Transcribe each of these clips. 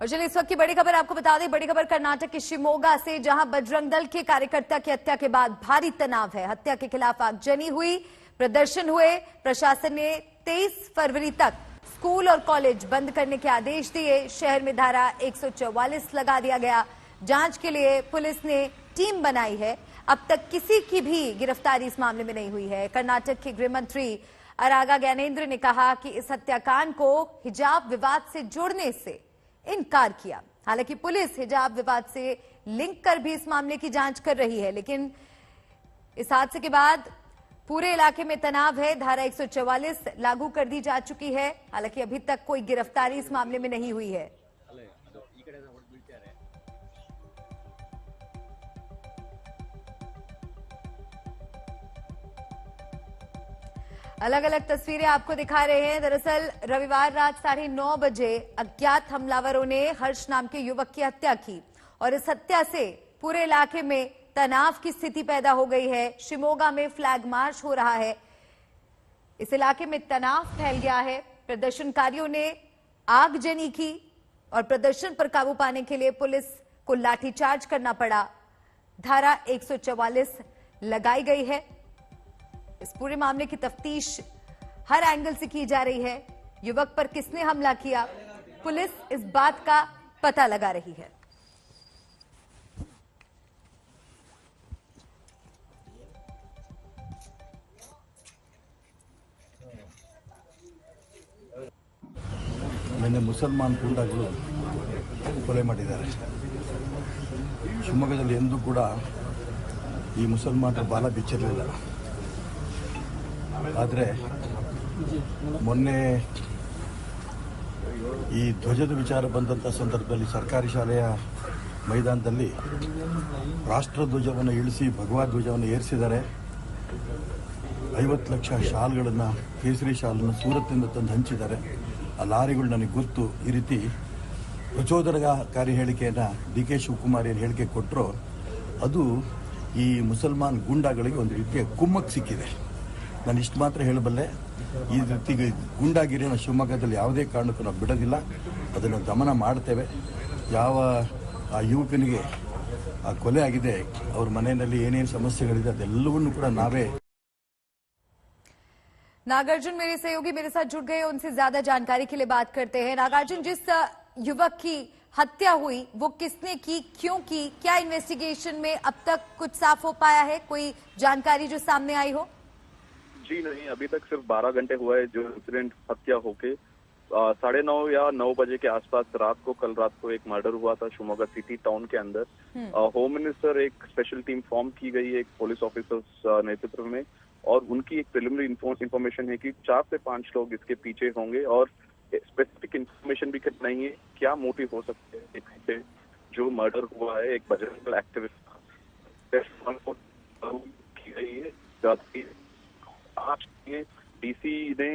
और चलिए इस वक्त की बड़ी खबर आपको बता दें। बड़ी खबर कर्नाटक के शिमोगा से, जहां बजरंग दल के कार्यकर्ता की हत्या के बाद भारी तनाव है। हत्या के खिलाफ आगजनी हुई, प्रदर्शन हुए। प्रशासन ने 23 फरवरी तक स्कूल और कॉलेज बंद करने के आदेश दिए। शहर में धारा 144 लगा दिया गया। जांच के लिए पुलिस ने टीम बनाई है। अब तक किसी की भी गिरफ्तारी इस मामले में नहीं हुई है। कर्नाटक के गृह मंत्री अरागा ज्ञानेंद्र ने कहा कि इस हत्याकांड को हिजाब विवाद से जोड़ने से इनकार किया। हालांकि पुलिस हिजाब विवाद से लिंक कर भी इस मामले की जांच कर रही है, लेकिन इस हादसे के बाद पूरे इलाके में तनाव है। धारा 144 लागू कर दी जा चुकी है। हालांकि अभी तक कोई गिरफ्तारी इस मामले में नहीं हुई है। अलग अलग तस्वीरें आपको दिखा रहे हैं। दरअसल रविवार रात 9:30 बजे अज्ञात हमलावरों ने हर्ष नाम के युवक की हत्या की और इस हत्या से पूरे इलाके में तनाव की स्थिति पैदा हो गई है। शिमोगा में फ्लैग मार्च हो रहा है। इस इलाके में तनाव फैल गया है। प्रदर्शनकारियों ने आगजनी की और प्रदर्शन पर काबू पाने के लिए पुलिस को लाठीचार्ज करना पड़ा। धारा 144 लगाई गई है। इस पूरे मामले की तफ्तीश हर एंगल से की जा रही है। युवक पर किसने हमला किया, पुलिस इस बात का पता लगा रही है। मैंने मुसलमान ಗೂಂಡಾಗಳು ಕೊಲೆ ಮಾಡಿದ್ದಾರೆ। ಶಿವಮೊಗ್ಗದಲ್ಲಿ ಎಂದೂ ಕೂಡ ಈ ಮುಸಲ್ಮಾನರ ಬಾಲ ಬಿಚ್ಚಿರಲಿಲ್ಲ। ಆದರೆ ಮೊನ್ನೆ ಈ ಧ್ವಜದ ವಿಚಾರ ಬಂದಂಥ ಸಂದರ್ಭದಲ್ಲಿ ಸರ್ಕಾರಿ ಶಾಲೆಯ ಮೈದಾನದಲ್ಲಿ ರಾಷ್ಟ್ರಧ್ವಜವನ್ನು ಇಳಿಸಿ ಭಗವಾ ಧ್ವಜವನ್ನು ಏರಿಸಿದ್ದಾರೆ। 50 ಲಕ್ಷ ಶಾಲ್ಗಳನ್ನು, ಕೇಸರಿ ಶಾಲನ್ನು ಸೂರತ್ನಿಂದ ತಂದು ಹಂಚಿದ್ದಾರೆ। ಆ ಲಾರಿಗಳು ನನಗೆ ಗೊತ್ತು। ಈ ರೀತಿ ಪ್ರಚೋದನಕಾರಿ ಹೇಳಿಕೆಯನ್ನು ಡಿ ಕೆ ಶಿವಕುಮಾರ್ ಏನು ಹೇಳಿಕೆ ಕೊಟ್ಟರೋ ಅದು ಈ ಮುಸಲ್ಮಾನ್ ಗೂಂಡಾಗಳಿಗೆ ಒಂದು ರೀತಿಯ ಕುಮ್ಮಕ್ಕು ಸಿಕ್ಕಿದೆ। ನಾನು ಇಷ್ಟು ಮಾತ್ರ ಹೇಳಬಲ್ಲೆ, ಈ ರೀತಿ ಗೂಂಡಾಗಿರಿಯನ್ನು ಶಿವಮೊಗ್ಗದಲ್ಲಿ ಯಾವುದೇ ಕಾರಣಕ್ಕೂ ನಾವು ಬಿಡೋದಿಲ್ಲ, ಅದನ್ನು ದಮನ ಮಾಡ್ತೇವೆ। ಯಾವ ಆ ಯುವಕನಿಗೆ ಆ ಕೊಲೆ ಆಗಿದೆ, ಅವ್ರ ಮನೆಯಲ್ಲಿ ಏನೇನು ಸಮಸ್ಯೆಗಳಿದೆ ಅದೆಲ್ಲವನ್ನೂ ಕೂಡ ನಾವೇ। नागार्जुन मेरे सहयोगी मेरे साथ जुड़ गए, उनसे ज्यादा जानकारी के लिए बात करते हैं। नागार्जुन, जिस युवक की हत्या हुई वो किसने की, क्यों की, क्या इन्वेस्टिगेशन में अब तक कुछ साफ हो पाया है? कोई जानकारी जो सामने आई हो? जी नहीं, अभी तक सिर्फ 12 घंटे हुआ है जो इंसिडेंट हत्या होके 9:30 या 9 बजे के आसपास कल रात को एक मर्डर हुआ था शिवमोगा सिटी टाउन के अंदर। होम मिनिस्टर एक स्पेशल टीम फॉर्म की गई है एक पुलिस ऑफिसर्स नेतृत्व में, और उनकी एक प्रिलिमिनरी इंफॉर्मेशन है कि 4 से 5 लोग इसके पीछे होंगे, और स्पेसिफिक इंफॉर्मेशन भी नहीं है क्या मोटिव हो सकते हैं पीछे जो मर्डर हुआ है एक बजरंग दल एक्टिविस्ट की गई है। आज डीसी ने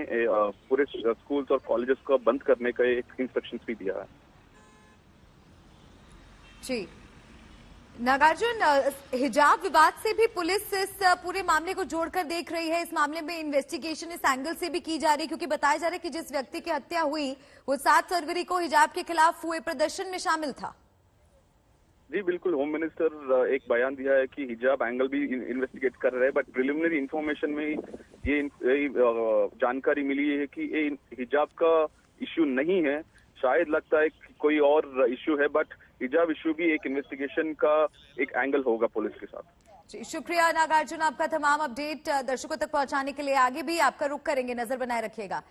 पूरे स्कूल्स और कॉलेजेस को बंद करने का एक इंस्ट्रक्शंस भी दिया है। जी नागार्जुन, हिजाब विवाद से भी पुलिस इस पूरे मामले को जोड़कर देख रही है। इस मामले में इन्वेस्टिगेशन इस एंगल से भी की जा रही है, क्योंकि बताया जा रहा है कि जिस व्यक्ति की हत्या हुई वो 7 फरवरी को हिजाब के खिलाफ हुए प्रदर्शन में शामिल था। जी बिल्कुल, होम मिनिस्टर एक बयान दिया है कि हिजाब एंगल भी इन्वेस्टिगेट कर रहे हैं, बट प्रिलिमिनरी इंफॉर्मेशन में ये जानकारी मिली है कि ये हिजाब का इश्यू नहीं है। शायद लगता है कि कोई और इश्यू है, बट हिजाब इश्यू भी एक इन्वेस्टिगेशन का एक एंगल होगा पुलिस के साथ। जी शुक्रिया नागार्जुन, आपका तमाम अपडेट दर्शकों तक पहुंचाने के लिए। आगे भी आपका रुख करेंगे, नजर बनाए रखिएगा।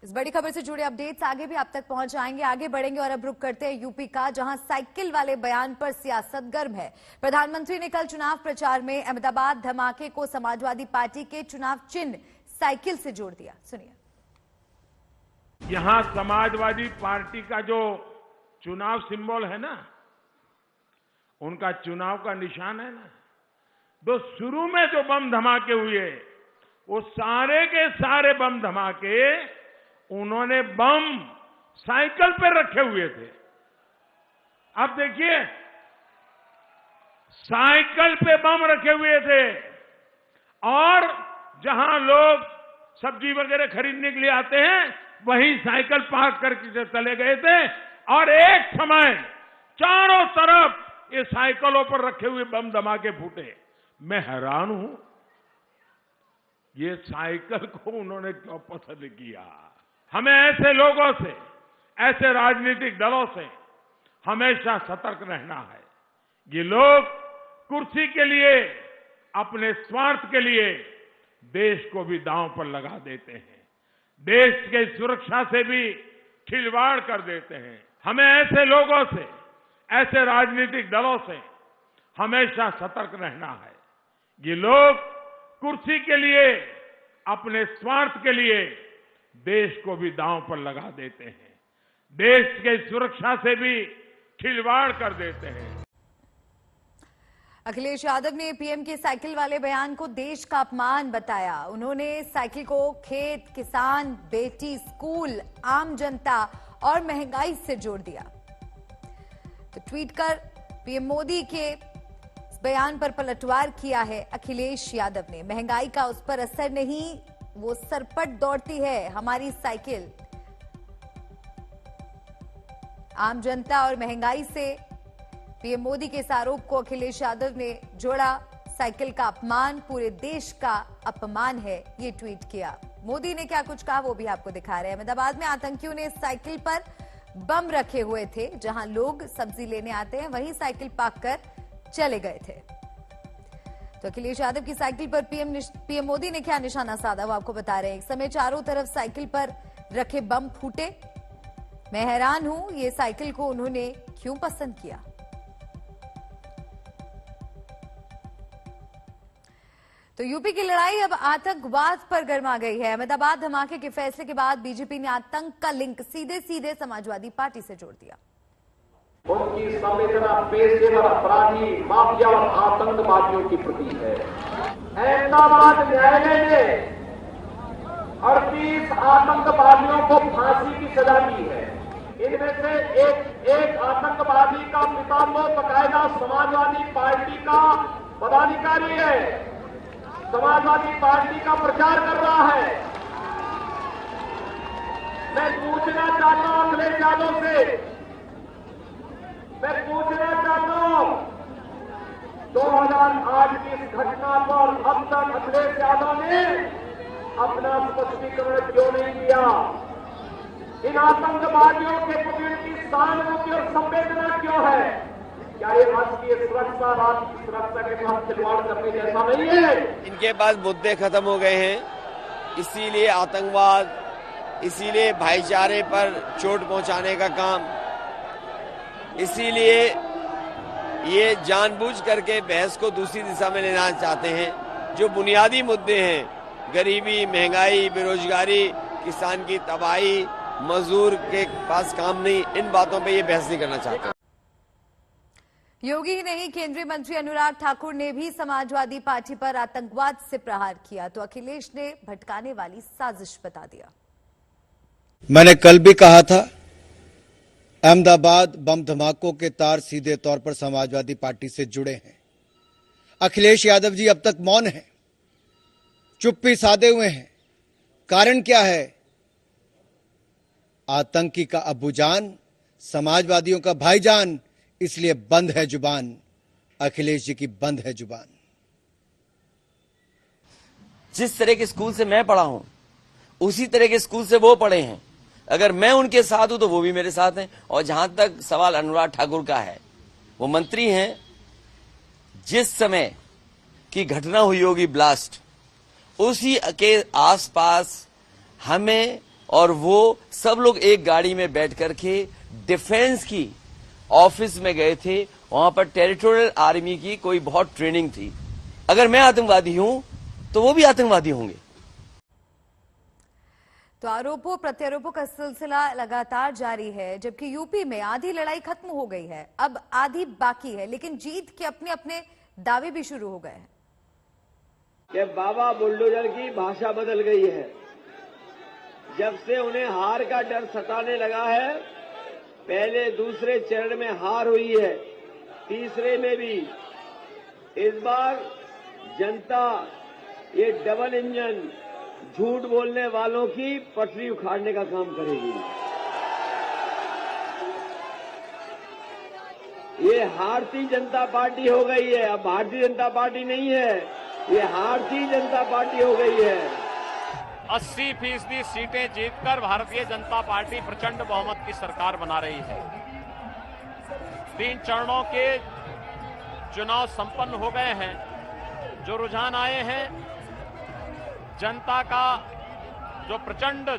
इस बड़ी खबर से जुड़े अपडेट्स आगे भी आप तक पहुंच जाएंगे। आगे बढ़ेंगे और अब रुक करते हैं यूपी का, जहां साइकिल वाले बयान पर सियासत गर्म है। प्रधानमंत्री ने कल चुनाव प्रचार में अहमदाबाद धमाके को समाजवादी पार्टी के चुनाव चिन्ह साइकिल से जोड़ दिया। सुनिए। यहां समाजवादी पार्टी का जो चुनाव सिंबल है ना, उनका चुनाव का निशान है ना, तो शुरू में जो बम धमाके हुए वो सारे के सारे बम धमाके उन्होंने बम साइकिल पर रखे हुए थे। अब देखिए, साइकिल पे बम रखे हुए थे, और जहां लोग सब्जी वगैरह खरीदने के लिए आते हैं वहीं साइकिल पार्क करके चले गए थे और एक समय चारों तरफ ये साइकिलों पर रखे हुए बम धमाके फूटे। मैं हैरान हूं, ये साइकिल को उन्होंने क्यों पसंद किया। हमें ऐसे लोगों से, ऐसे राजनीतिक दलों से हमेशा सतर्क रहना है। ये लोग कुर्सी के लिए, अपने स्वार्थ के लिए देश को भी दांव पर लगा देते हैं, देश के सुरक्षा से भी खिलवाड़ कर देते हैं। हमें ऐसे लोगों से, ऐसे राजनीतिक दलों से हमेशा सतर्क रहना है। ये लोग कुर्सी के लिए, अपने स्वार्थ के लिए देश को भी दांव पर लगा देते हैं, देश के सुरक्षा से भी खिलवाड़ कर देते हैं। अखिलेश यादव ने पीएम के साइकिल वाले बयान को देश का अपमान बताया। उन्होंने साइकिल को खेत, किसान, बेटी, स्कूल, आम जनता और महंगाई से जोड़ दिया। तो ट्वीट कर पीएम मोदी के बयान पर पलटवार किया है अखिलेश यादव ने। महंगाई का उस पर असर नहीं, वो सरपट दौड़ती है हमारी साइकिल। आम जनता और महंगाई से पीएम मोदी के इस आरोप को अखिलेश यादव ने जोड़ा। साइकिल का अपमान पूरे देश का अपमान है, ये ट्वीट किया। मोदी ने क्या कुछ कहा वो भी आपको दिखा रहे हैं। अहमदाबाद में आतंकियों ने साइकिल पर बम रखे हुए थे। जहां लोग सब्जी लेने आते हैं वहीं साइकिल पार्क कर चले गए थे। तो अखिलेश यादव की साइकिल पर पीएम मोदी ने क्या निशाना साधा वो आपको बता रहे हैं। एक समय चारों तरफ साइकिल पर रखे बम फूटे। मैं हैरान हूं, ये साइकिल को उन्होंने क्यों पसंद किया। तो यूपी की लड़ाई अब आतंकवाद पर गर्मा गई है। अहमदाबाद धमाके के फैसले के बाद बीजेपी ने आतंक का लिंक सीधे सीधे समाजवादी पार्टी से जोड़ दिया। उनकी संवेदना पेशेवर अपराधी, माफिया और आतंकवादियों की प्रति है। अहमदाबाद न्यायालय ने 38 आतंकवादियों को फांसी की सजा दी है। इनमें से एक आतंकवादी का पिता वो बकायदा समाजवादी पार्टी का पदाधिकारी है, समाजवादी पार्टी का प्रचार कर रहा है। मैं पूछना चाहता हूं अखिलेश यादव से, मैं पूछना चाहता हूं 2008 की इस घटना पर अब तक अखिलेश यादव ने अपना स्पष्टीकरण क्यों नहीं दिया। इन आतंकवादियों के प्रति उनकी सहानुभूति और संवेदना क्यों है? क्या ये राष्ट्रीय सुरक्षा, राष्ट्र की सुरक्षा के साथ खिलवाड़ करने जैसा नहीं है? इनके पास मुद्दे खत्म हो गए हैं, इसीलिए आतंकवाद, इसीलिए भाईचारे पर चोट पहुंचाने का काम, इसीलिए ये जानबूझ करके बहस को दूसरी दिशा में लेना चाहते हैं। जो बुनियादी मुद्दे हैं, गरीबी, महंगाई, बेरोजगारी, किसान की तबाही, मजदूर के पास काम नहीं, इन बातों पे ये बहस नहीं करना चाहते। योगी ही नहीं, केंद्रीय मंत्री अनुराग ठाकुर ने भी समाजवादी पार्टी पर आतंकवाद से प्रहार किया। तो अखिलेश ने भटकाने वाली साजिश बता दिया। मैंने कल भी कहा था, अहमदाबाद बम धमाकों के तार सीधे तौर पर समाजवादी पार्टी से जुड़े हैं। अखिलेश यादव जी अब तक मौन हैं, चुप्पी साधे हुए हैं। कारण क्या है? आतंकी का अब्बूजान, समाजवादियों का भाईजान, इसलिए बंद है जुबान। अखिलेश जी की बंद है जुबान। जिस तरह के स्कूल से मैं पढ़ा हूं, उसी तरह के स्कूल से वो पढ़े हैं। अगर मैं उनके साथ हूं तो वो भी मेरे साथ हैं। और जहां तक सवाल अनुराग ठाकुर का है, वो मंत्री हैं। जिस समय की घटना हुई होगी ब्लास्ट, उसी के आसपास हमें और वो सब लोग एक गाड़ी में बैठ करके डिफेंस की ऑफिस में गए थे। वहां पर टेरिटोरियल आर्मी की कोई बहुत ट्रेनिंग थी। अगर मैं आतंकवादी हूं तो वो भी आतंकवादी होंगे। तो आरोपों प्रत्यारोपों का सिलसिला लगातार जारी है। जबकि यूपी में आधी लड़ाई खत्म हो गई है, अब आधी बाकी है, लेकिन जीत के अपने अपने दावे भी शुरू हो गए हैं। कि बाबा बुलडोजर की भाषा बदल गई है। जब से उन्हें हार का डर सताने लगा है, पहले दूसरे चरण में हार हुई है, तीसरे में भी। इस बार जनता ये डबल इंजन झूठ बोलने वालों की पटरी उखाड़ने का काम करेगी। ये भारतीय जनता पार्टी हो गई है, अब भारतीय जनता पार्टी नहीं है, ये भारतीय जनता पार्टी हो गई है। 80% सीटें जीतकर भारतीय जनता पार्टी प्रचंड बहुमत की सरकार बना रही है। 3 चरणों के चुनाव संपन्न हो गए हैं। जो रुझान आए हैं, जनता का जो प्रचंड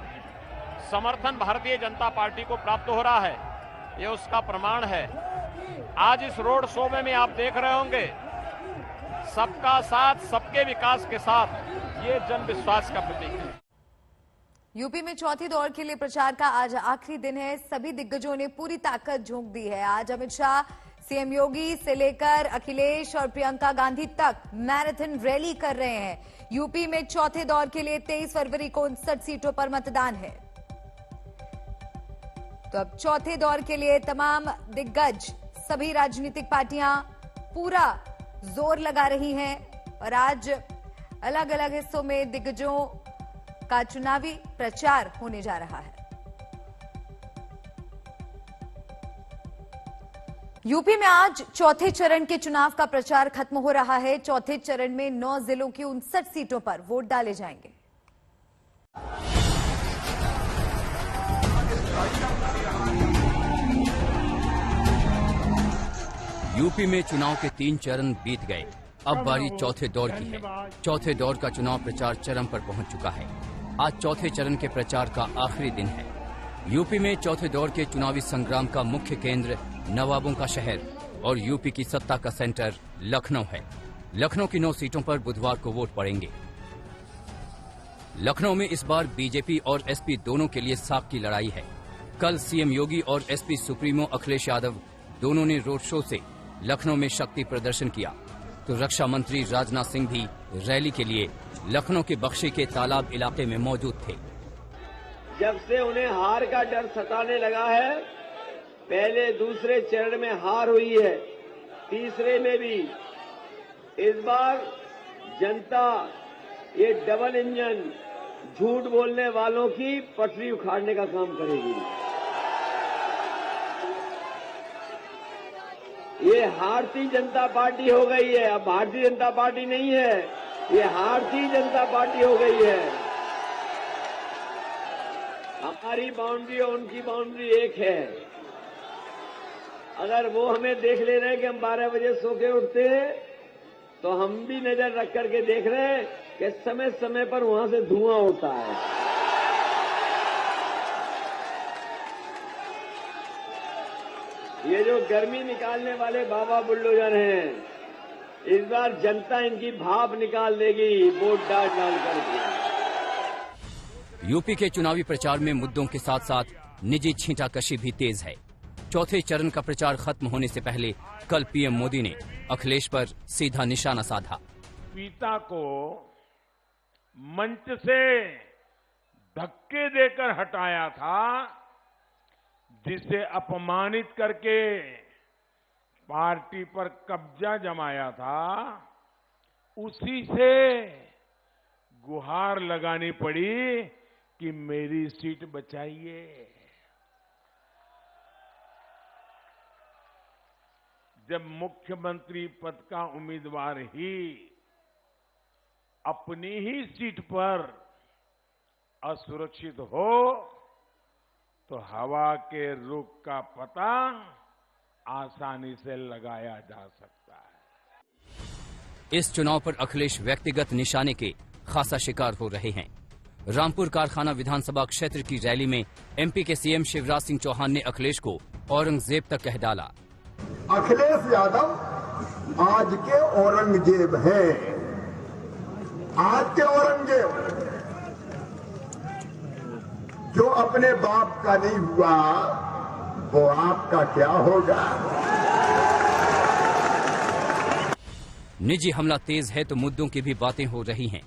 समर्थन भारतीय जनता पार्टी को प्राप्त हो रहा है, ये उसका प्रमाण है। आज इस रोड शो में आप देख रहे होंगे, सबका साथ सबके विकास के साथ, ये जन विश्वास का प्रतीक है। यूपी में चौथे दौर के लिए प्रचार का आज आखिरी दिन है। सभी दिग्गजों ने पूरी ताकत झोंक दी है। आज अमित शाह, सीएम योगी से लेकर अखिलेश और प्रियंका गांधी तक मैराथन रैली कर रहे हैं। यूपी में चौथे दौर के लिए 23 फरवरी को 59 सीटों पर मतदान है। तो अब चौथे दौर के लिए तमाम दिग्गज, सभी राजनीतिक पार्टियां पूरा जोर लगा रही हैं और आज अलग अलग हिस्सों में दिग्गजों का चुनावी प्रचार होने जा रहा है। यूपी में आज चौथे चरण के चुनाव का प्रचार खत्म हो रहा है। चौथे चरण में 9 जिलों की 59 सीटों पर वोट डाले जाएंगे। यूपी में चुनाव के 3 चरण बीत गए। अब बारी चौथे दौर की है। चौथे दौर का चुनाव प्रचार चरम पर पहुंच चुका है। आज चौथे चरण के प्रचार का आखिरी दिन है। यूपी में चौथे दौर के चुनावी संग्राम का मुख्य केंद्र नवाबों का शहर और यूपी की सत्ता का सेंटर लखनऊ है। लखनऊ की 9 सीटों पर बुधवार को वोट पड़ेंगे। लखनऊ में इस बार बीजेपी और एसपी दोनों के लिए साख की लड़ाई है। कल सीएम योगी और एसपी सुप्रीमो अखिलेश यादव दोनों ने रोड शो से लखनऊ में शक्ति प्रदर्शन किया, तो रक्षा मंत्री राजनाथ सिंह भी रैली के लिए लखनऊ के बख्शी के तालाब इलाके में मौजूद थे। जब से उन्हें हार का डर सताने लगा है, पहले दूसरे चरण में हार हुई है, तीसरे में भी, इस बार जनता ये डबल इंजन झूठ बोलने वालों की पटरी उखाड़ने का काम करेगी। ये भारतीय जनता पार्टी हो गई है, अब भारतीय जनता पार्टी नहीं है, ये भारतीय जनता पार्टी हो गई है। हमारी बाउंड्री और उनकी बाउंड्री एक है। अगर वो हमें देख ले रहे हैं कि हम 12 बजे सो के उठते हैं, तो हम भी नजर रख करके देख रहे हैं कि समय समय पर वहां से धुआं उठता है। ये जो गर्मी निकालने वाले बाबा बुल्डोजर हैं, इस बार जनता इनकी भाप निकाल देगी वोट डाल करके। यूपी के चुनावी प्रचार में मुद्दों के साथ साथ निजी छींटाकशी भी तेज है। चौथे चरण का प्रचार खत्म होने से पहले कल पीएम मोदी ने अखिलेश पर सीधा निशाना साधा। पिता को मंच से धक्के देकर हटाया था, जिसे अपमानित करके पार्टी पर कब्जा जमाया था, उसी से गुहार लगानी पड़ी कि मेरी सीट बचाइए। जब मुख्यमंत्री पद का उम्मीदवार ही अपनी ही सीट पर असुरक्षित हो, तो हवा के रुख का पता आसानी से लगाया जा सकता है। इस चुनाव पर अखिलेश व्यक्तिगत निशाने के खासा शिकार हो रहे हैं। रामपुर कारखाना विधानसभा क्षेत्र की रैली में एमपी के सीएम शिवराज सिंह चौहान ने अखिलेश को औरंगजेब तक कह डाला। अखिलेश यादव आज के औरंगजेब हैं, आज के औरंगजेब। जो अपने बाप का नहीं हुआ, वो आपका क्या होगा। निजी हमला तेज है तो मुद्दों की भी बातें हो रही हैं।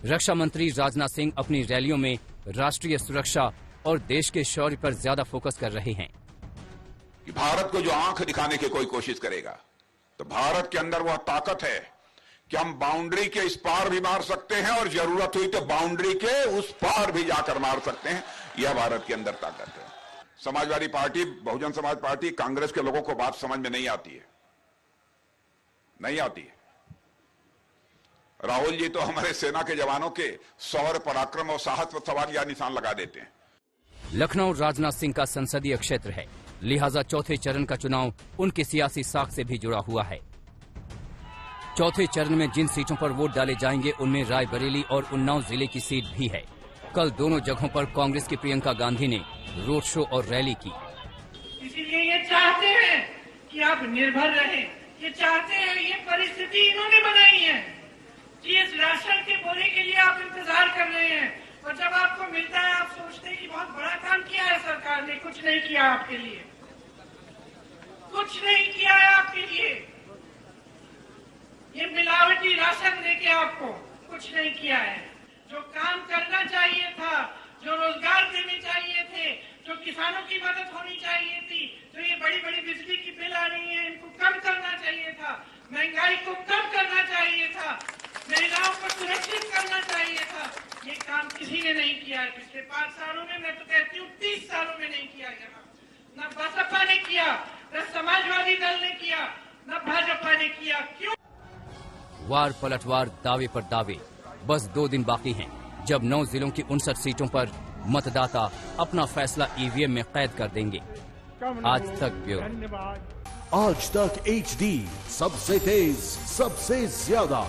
रक्षा मंत्री राजनाथ सिंह अपनी रैलियों में राष्ट्रीय सुरक्षा और देश के शौर्य पर ज्यादा फोकस कर रहे हैं। कि भारत को जो आंख दिखाने की कोई कोशिश करेगा, तो भारत के अंदर वह ताकत है कि हम बाउंड्री के इस पार भी मार सकते हैं और जरूरत हुई तो बाउंड्री के उस पार भी जाकर मार सकते हैं। यह भारत के अंदर ताकत है। समाजवादी पार्टी, बहुजन समाज पार्टी, कांग्रेस के लोगों को बात समझ में नहीं आती है, नहीं आती है। राहुल जी तो हमारे सेना के जवानों के शौर्य, पराक्रम और साहस पर सवाल या निशान लगा देते हैं। लखनऊ राजनाथ सिंह का संसदीय क्षेत्र है, लिहाजा चौथे चरण का चुनाव उनकी सियासी साख से भी जुड़ा हुआ है। चौथे चरण में जिन सीटों पर वोट डाले जाएंगे उनमें रायबरेली और उन्नाव जिले की सीट भी है। कल दोनों जगहों पर कांग्रेस की प्रियंका गांधी ने रोड शो और रैली की। इसीलिए ये चाहते हैं कि आप निर्भर रहें, ये चाहते हैं, ये परिस्थिति इन्होंने बनाई है कि इस राशन के बोले के लिए आप इंतजार कर रहे हैं और जब आपको मिलता है आप सोचते हैं कि बहुत बड़ा काम किया है सरकार ने। कुछ नहीं किया आपके लिए, कुछ नहीं किया है आपके लिए। ये मिलावटी राशन देके आपको कुछ नहीं किया है। जो काम करना चाहिए था, जो रोजगार देने चाहिए थे, जो किसानों की मदद होनी चाहिए थी, जो ये बड़ी बड़ी बिजली की बिल आ रही है इनको कम करना चाहिए था, महंगाई को कम करना चाहिए था, महिलाओं को सुरक्षित करना चाहिए था, ये काम किसी ने नहीं किया है पिछले 5 सालों में। मैं तो कहती हूँ 30 सालों में नहीं किया गया। न बसपा ने किया, न समाजवादी दल ने किया, न भाजपा ने किया। क्यों? वार पलटवार, दावे पर दावे। बस 2 दिन बाकी हैं जब 9 जिलों की 59 सीटों पर मतदाता अपना फैसला ईवीएम में कैद कर देंगे। आज तक ब्यूरो। आज तक HD, सबसे तेज, सबसे ज्यादा।